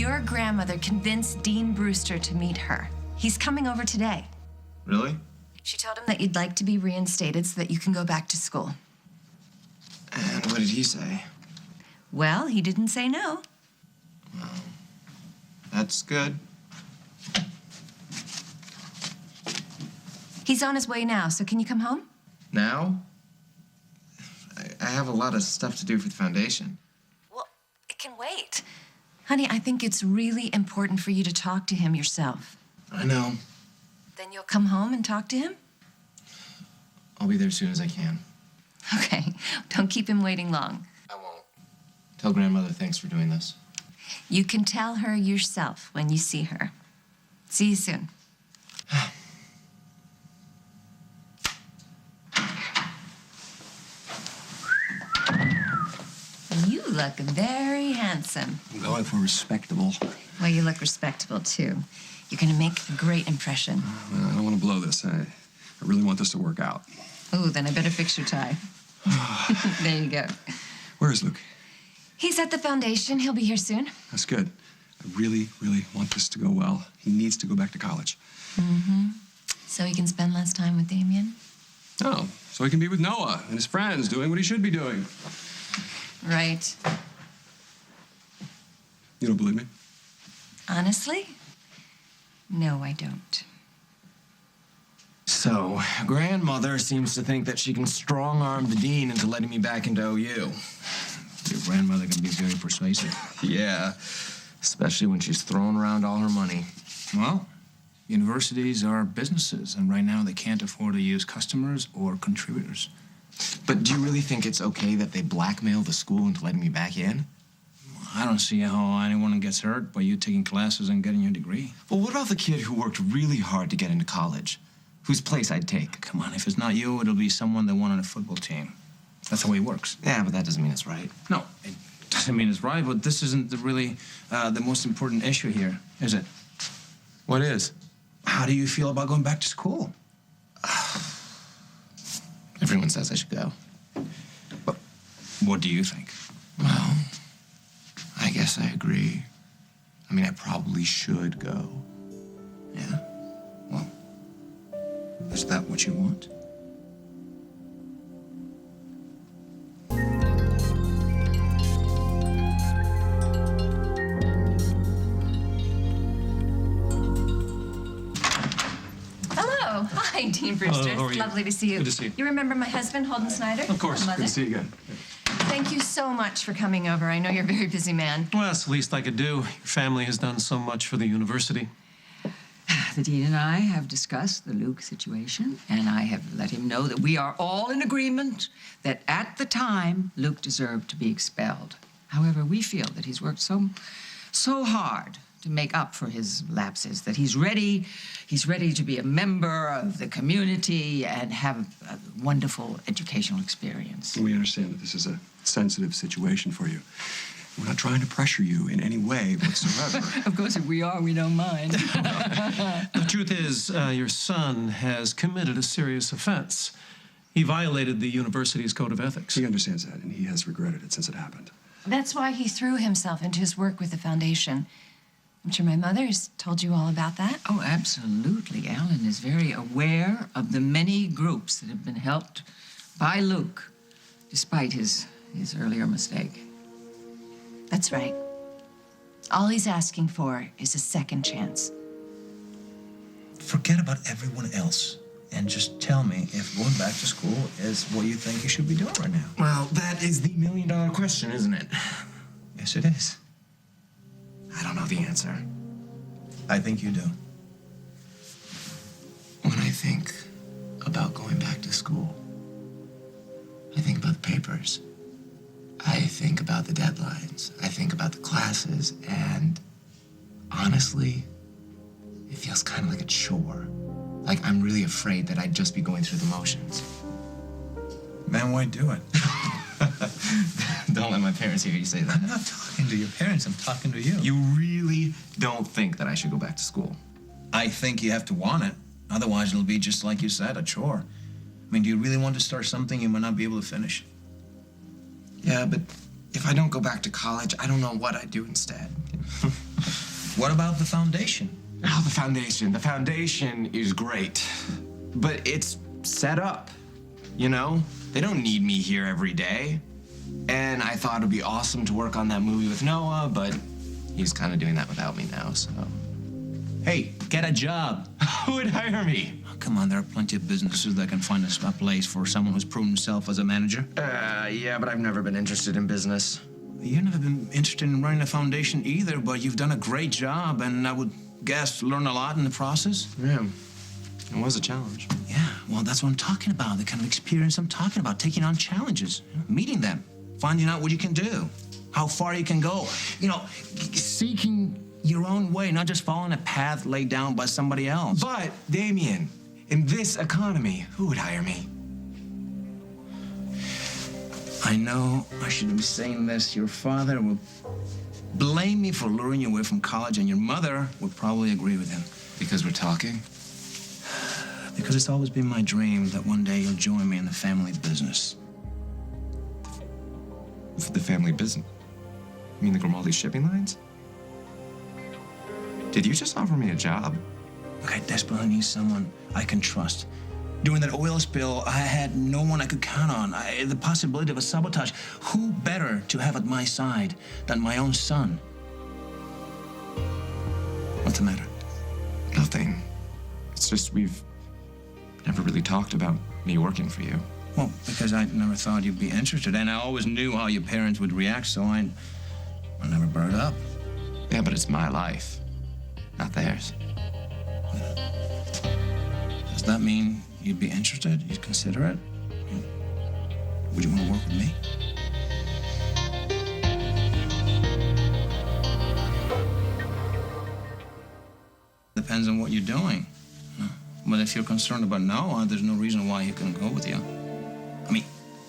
Your grandmother convinced Dean Brewster to meet her. He's coming over today. Really? She told him that you'd like to be reinstated so that you can go back to school. And what did he say? Well, he didn't say no. Well, that's good. He's on his way now, so can you come home? Now? I have a lot of stuff to do for the foundation. Well, it can wait. Honey, I think it's really important for you to talk to him yourself. I know. Then you'll come home and talk to him? I'll be there as soon as I can. Okay, don't keep him waiting long. I won't. Tell grandmother thanks for doing this. You can tell her yourself when you see her. See you soon. You look very handsome. I'm going for respectable. Well, you look respectable, too. You're gonna make a great impression. Well, I don't want to blow this. I really want this to work out. Oh, then I better fix your tie. There you go. Where is Luke? He's at the foundation. He'll be here soon. That's good. I really, really want this to go well. He needs to go back to college. Mm-hmm. So he can spend less time with Damien? Oh, so he can be with Noah and his friends doing what he should be doing. Right. You don't believe me? Honestly? No, I don't. So, grandmother seems to think that she can strong-arm the dean into letting me back into OU. Your grandmother can be very persuasive. Yeah, especially when she's throwing around all her money. Well, universities are businesses, and right now they can't afford to use customers or contributors. But do you really think it's okay that they blackmail the school into letting me back in? I don't see how anyone gets hurt by you taking classes and getting your degree. Well, what about the kid who worked really hard to get into college? Whose place I'd take? Come on, if it's not you, it'll be someone that won on a football team. That's the way it works. Yeah, but that doesn't mean it's right. No, it doesn't mean it's right, but this isn't really the most important issue here, is it? What is? How do you feel about going back to school? Everyone says I should go. But what do you think? Well, I guess I agree. I mean, I probably should go. Yeah? Well, is that what you want? Hello. Hi, Dean Brewster. Hello, how are It's you? lovely to see you. Good to see you. You remember my husband, Holden Snyder? Of course. Mother? Good to see you again. Thank you so much for coming over. I know you're a very busy man. Well, that's the least I could do. Your family has done so much for the university. The dean and I have discussed the Luke situation, and I have let him know that we are all in agreement that at the time, Luke deserved to be expelled. However, we feel that he's worked so hard to make up for his lapses, that he's ready to be a member of the community and have a wonderful educational experience. We understand that this is a sensitive situation for you. We're not trying to pressure you in any way whatsoever. Of course, if we are, we don't mind. The truth is, your son has committed a serious offense. He violated the university's code of ethics. He understands that, and he has regretted it since it happened. That's why he threw himself into his work with the foundation. I'm sure my mother's told you all about that. Oh, absolutely. Alan is very aware of the many groups that have been helped by Luke, despite his earlier mistake. That's right. All he's asking for is a second chance. Forget about everyone else and just tell me if going back to school is what you think you should be doing right now. Well, that is the million-dollar question, isn't it? Yes, it is. I don't know the answer. I think you do. When I think about going back to school, I think about the papers. I think about the deadlines. I think about the classes, and honestly, it feels kind of like a chore. Like I'm really afraid that I'd just be going through the motions. Man, why do it? Don't let my parents hear you say that. I'm not talking to your parents, I'm talking to you. You really don't think that I should go back to school? I think you have to want it. Otherwise, it'll be just like you said, a chore. I mean, do you really want to start something you might not be able to finish? Yeah, but if I don't go back to college, I don't know what I'd do instead. What about the foundation? Oh, the foundation. The foundation is great. But it's set up, you know? They don't need me here every day. And I thought it'd be awesome to work on that movie with Noah, but he's kind of doing that without me now, so... Hey, get a job. Who would hire me? Oh, come on, there are plenty of businesses that can find a place for someone who's proven himself as a manager. Yeah, but I've never been interested in business. You've never been interested in running a foundation either, but you've done a great job, and I would guess learn a lot in the process. Yeah, it was a challenge. Yeah, well, that's what I'm talking about, the kind of experience I'm talking about, taking on challenges, meeting them, finding out what you can do, how far you can go. You know, seeking your own way, not just following a path laid down by somebody else. But, Damien, in this economy, who would hire me? I know I shouldn't be saying this. Your father will blame me for luring you away from college, and your mother would probably agree with him. Because we're talking? Because it's always been my dream that one day you'll join me in the family business. The family business? You mean the Grimaldi shipping lines? Did you just offer me a job? Look, I desperately need someone I can trust. During that oil spill, I had no one I could count on. The possibility of a sabotage. Who better to have at my side than my own son? What's the matter? Nothing. It's just we've never really talked about me working for you. Well, because I never thought you'd be interested, and I always knew how your parents would react, so I never brought it up. Yeah, but it's my life, not theirs. Does that mean you'd be interested? You'd consider it? Would you want to work with me? Depends on what you're doing. But if you're concerned about Noah, there's no reason why he couldn't go with you. I mean,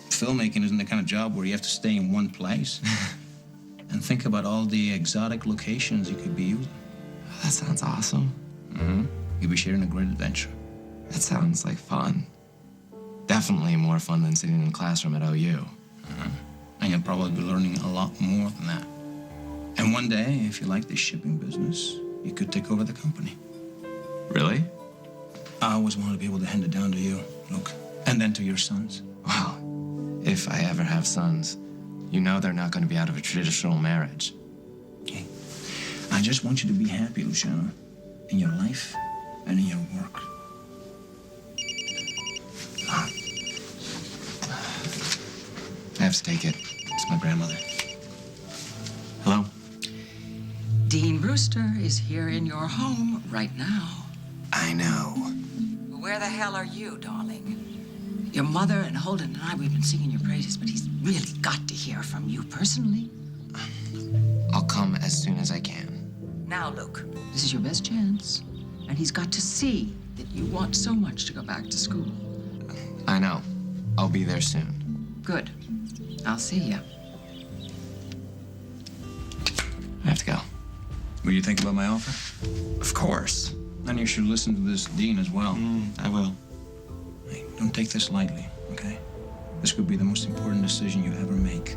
filmmaking isn't the kind of job where you have to stay in one place. And think about all the exotic locations you could be using. That sounds awesome. Mm-hmm. You'll be sharing a great adventure. That sounds like fun. Definitely more fun than sitting in a classroom at OU. Mm-hmm. And you'll probably be learning a lot more than that. And one day, if you like this shipping business, you could take over the company. Really? I always wanted to be able to hand it down to you, Luke, and then to your sons. Well, if I ever have sons, you know they're not going to be out of a traditional marriage. Okay. I just want you to be happy, Luciano, in your life and in your work. I have to take it. It's my grandmother. Hello? Dean Brewster is here in your home right now. I know. Where the hell are you, darling? Your mother and Holden and I, we've been singing your praises, but he's really got to hear from you personally. I'll come as soon as I can. Now, Luke, this is your best chance, and he's got to see that you want so much to go back to school. I know. I'll be there soon. Good. I'll see you. I have to go. What do you think about my offer? Of course. Then you should listen to this dean as well. I will. Hey, don't take this lightly, okay? This could be the most important decision you ever make.